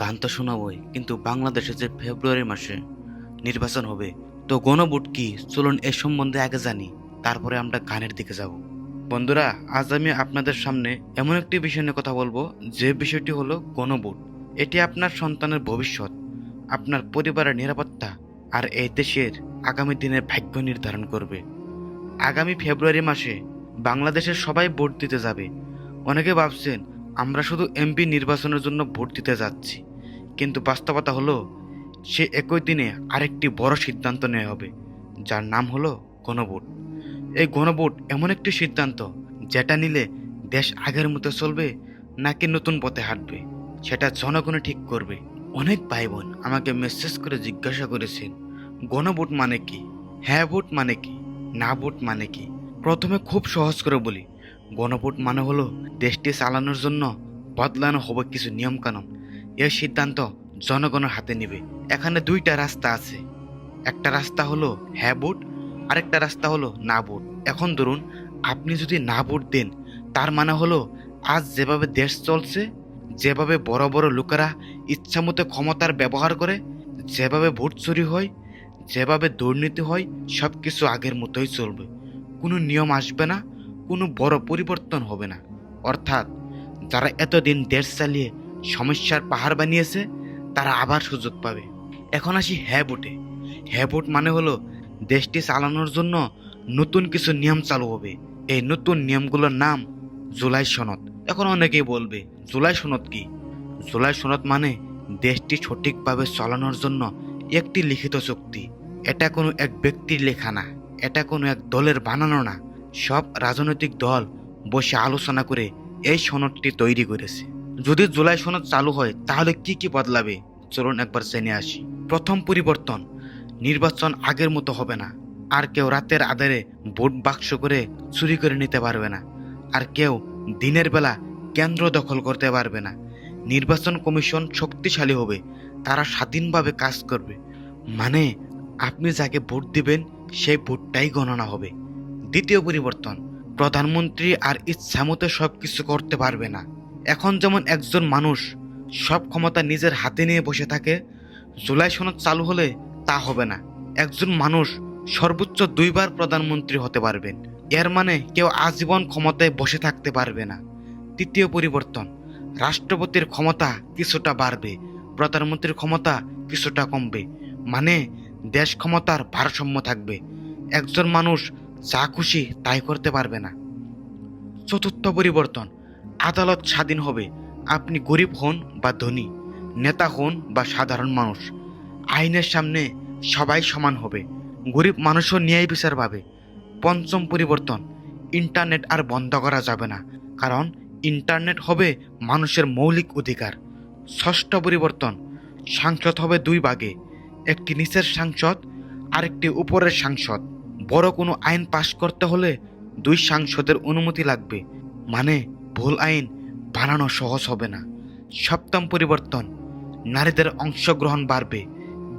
গান তো শোনাবই, কিন্তু বাংলাদেশে যে ফেব্রুয়ারি মাসে নির্বাচন হবে, তো গণভোট কি চলুন এ সম্বন্ধে আগে জানি, তারপরে আমরা গানের দিকে যাব। বন্ধুরা, আজ আমি আপনাদের সামনে এমন একটি বিষয় নিয়ে কথা বলবো, যে বিষয়টি হলো গণভোট। এটি আপনার সন্তানের ভবিষ্যৎ, আপনার পরিবারের নিরাপত্তা আর এই দেশের আগামী দিনের ভাগ্য নির্ধারণ করবে। আগামী ফেব্রুয়ারি মাসে বাংলাদেশের সবাই ভোট দিতে যাবে। অনেকে ভাবছেন আমরা শুধু এমপি নির্বাচনের জন্য ভোট দিতে যাচ্ছি, কিন্তু বাস্তবতা হলো সে একই দিনে আরেকটি বড় সিদ্ধান্ত নেওয়া হবে, যার নাম হলো গণভোট। এই গণভোট এমন একটি সিদ্ধান্ত যেটা নিলে দেশ আগের মতো চলবে নাকি নতুন পথে হাঁটবে, সেটা জনগণই ঠিক করবে। অনেক ভাই বোন আমাকে মেসেজ করে জিজ্ঞাসা করেছেন, গণভোট মানে কি, হ্যাঁ ভোট মানে কি, না ভোট মানে কি। প্রথমে খুব সহজ করে বলি, গণভোট মানে হলো দেশটি চালানোর জন্য বদলানো হবে কিছু নিয়মকানুন। এর সিদ্ধান্ত জনগণের হাতে নেবে। এখানে দুইটা রাস্তা আছে, একটা রাস্তা হলো হ্যাঁ ভোট, আরেকটা রাস্তা হলো না ভোট। এখন ধরুন আপনি যদি না ভোট দেন, তার মানে হলো আজ যেভাবে দেশ চলছে, যেভাবে বড় বড় লোকেরা ইচ্ছামতো ক্ষমতার ব্যবহার করে, যেভাবে ভোট চুরি হয়, যেভাবে দুর্নীতি হয়, সব কিছু আগের মতোই চলবে। কোনো নিয়ম আসবে না, কোনো বড় পরিবর্তন হবে না। অর্থাৎ যারা এতদিন দেশ চালিয়ে সমস্যার পাহাড় বানিয়েছে, তারা আবার সুযোগ পাবে। এখন আসি হ্যাঁ ভোটে। হ্যাঁ ভোট মানে হলো দেশটি চালানোর জন্য নতুন কিছু নিয়ম চালু হবে। এই নতুন নিয়মগুলোর নাম জুলাই সনদ। এখন অনেকেই বলবে, জুলাই সনদ কি? জুলাই সনদ মানে দেশটি সঠিকভাবে চালানোর জন্য একটি লিখিত চুক্তি। এটা কোনো এক ব্যক্তির লেখা না, এটা কোনো এক দলের বানানো না। সব রাজনৈতিক দল বসে আলোচনা করে এই সনদটি তৈরি করেছে। যদি জুলাই সনদ চালু হয়, তাহলে কি কি বদলাবে চলুন একবার জেনে আসি। প্রথম পরিবর্তন, নির্বাচন আগের মতো হবে না। আর কেউ রাতের আঁধারে ভোট বাক্স করে চুরি করে নিতে পারবে না, আর কেউ দিনের বেলা কেন্দ্র দখল করতে পারবে না। নির্বাচন কমিশন শক্তিশালী হবে, তারা স্বাধীনভাবে কাজ করবে। মানে আপনি যাকে ভোট দিবেন সেই ভোটটাই গণনা হবে। দ্বিতীয় পরিবর্তন, প্রধানমন্ত্রী আর ইচ্ছামতো সব কিছু করতে পারবে না। এখন যেমন একজন মানুষ সব ক্ষমতা নিজের হাতে নিয়ে বসে থাকে, জুলাই সনদ চালু হলে তা হবে না। একজন মানুষ সর্বোচ্চ 2বার প্রধানমন্ত্রী হতে পারবেন। এর মানে কেউ আজীবন ক্ষমতায় বসে থাকতে পারবে না। তৃতীয় পরিবর্তন, রাষ্ট্রপতির ক্ষমতা কিছুটা বাড়বে, প্রধানমন্ত্রীর ক্ষমতা কিছুটা কমবে। মানে দেশ ক্ষমতার ভারসাম্য থাকবে, একজন মানুষ যা খুশি তাই করতে পারবে না। চতুর্থ পরিবর্তন, আদালত স্বাধীন হবে। আপনি গরিব হন বা ধনী, নেতা হন বা সাধারণ মানুষ, আইনের সামনে সবাই সমান হবে। গরিব মানুষও ন্যায় বিচার পাবে। পঞ্চম পরিবর্তন, ইন্টারনেট আর বন্ধ করা যাবে না, কারণ ইন্টারনেট হবে মানুষের মৌলিক অধিকার। ষষ্ঠ পরিবর্তন, সাংসদ হবে 2 ভাগে, একটি নিচের সাংসদ আর একটি উপরের সাংসদ। বড় কোনো আইন পাশ করতে হলে 2 সাংসদের অনুমতি লাগবে, মানে ভুল আইন বানানো সহজ হবে না। সপ্তম পরিবর্তন, নারীদের অংশগ্রহণ বাড়বে,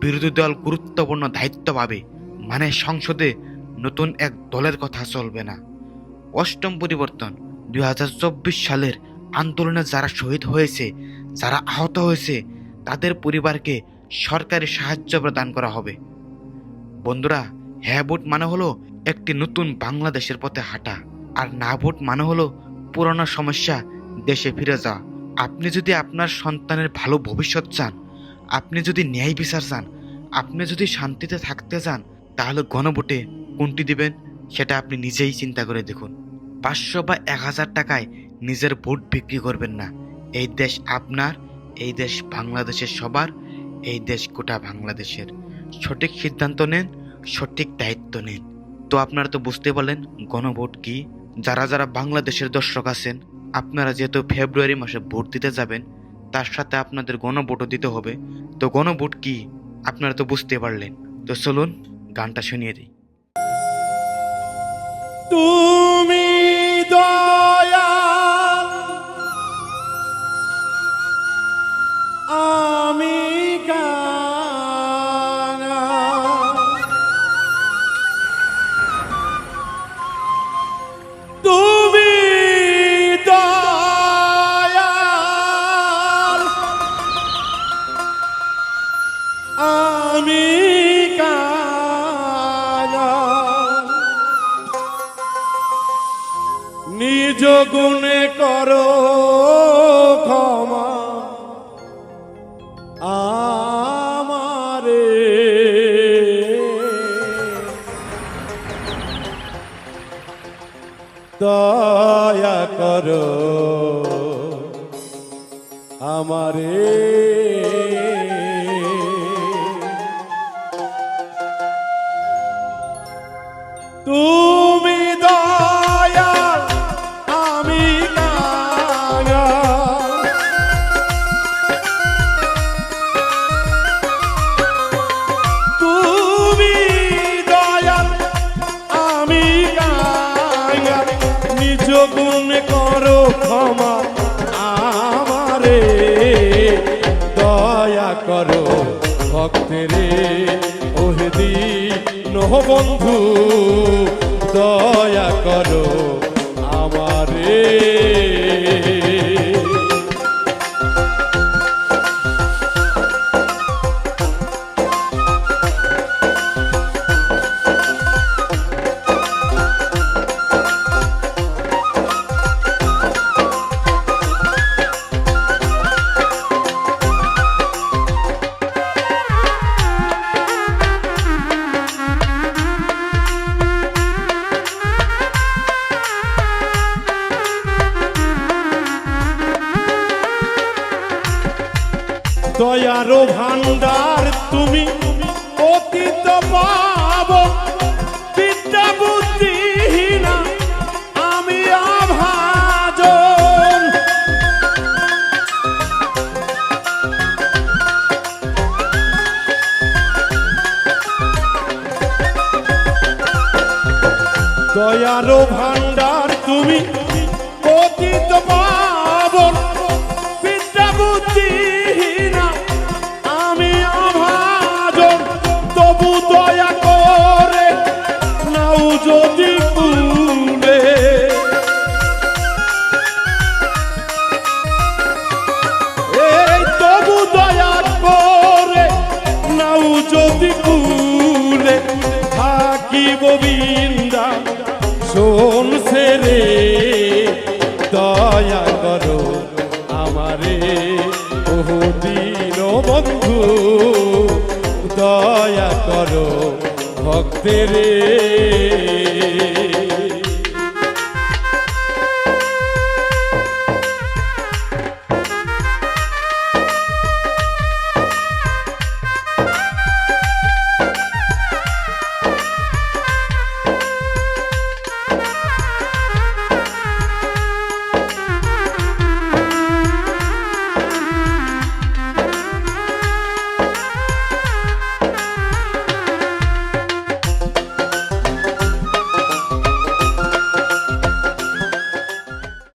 বিরোধী দল গুরুত্বপূর্ণ দায়িত্ব পাবে, মানে সংসদে নতুন এক দলের কথা চলবে না। অষ্টম পরিবর্তন, 2024 সালের আন্দোলনে যারা শহীদ হয়েছে, যারা আহত হয়েছে, তাদের পরিবারকে সরকারি সাহায্য প্রদান করা হবে। বন্ধুরা, হ্যাঁ ভোট মানে হলো একটি নতুন বাংলাদেশের পথে হাঁটা, আর না ভোট মানে হলো পুরনো সমস্যা দেশে ফিরে যাওয়া। আপনি যদি আপনার সন্তানের ভালো ভবিষ্যৎ চান, আপনি যদি ন্যায় বিচার চান, আপনি যদি শান্তিতে থাকতে চান, তাহলে গণভোটে কোনটি দিবেন সেটা আপনি নিজেই চিন্তা করে দেখুন। 500 বা 1000 টাকায় নিজের ভোট বিক্রি করবেন না। এই দেশ আপনার, এই দেশ বাংলাদেশের সবার, এই দেশ গোটা বাংলাদেশের। সঠিক সিদ্ধান্ত নেন, সঠিক দায়িত্ব নিন। তো আপনারা তো বুঝতে পারলেন গণভোট কি। যারা যারা বাংলাদেশের দর্শক আছেন, আপনারা যেহেতু ফেব্রুয়ারি মাসে ভোট দিতে যাবেন, তার সাথে আপনাদের গণভোটও দিতে হবে। তো গণভোট কি আপনারা তো বুঝতে পারলেন। তো চলুন গানটা শুনিয়ে দিই। তুমি দয়াল, আমি কাঙাল। তুমি দয়াল, আমি কাঙাল, নিজ গুণে করো ক্ষমা আমারে। দয়া করো আমারে। তুমি দয়াল আমি কাঙাল, তুমি দয়াল আমি কাঙাল, নিজ গুণ করো ক্ষমা আমারে। দয়া করো ভক্তেরে ওহে দীন বন্ধু, দয়া করো আমারে। দয়ারো ভান্ডার তুমি অতীত পাব, বিদ্যা বুদ্ধিহীনা আমি অভাজন। দয়ারো ভান্ডার তুমি অতীত পাবন, বিদ্যা বুদ্ধিহীনা আমি অভাজন। তবু দয়া করে নাও যদি কুলে, এই তবু দয়া করে নাও যদি কুলে, থাকিব বিন্দা শোন সেরে। দয়া করো আমারে ওহো দীন বন্ধু, দয়া করো ভক্তেরে।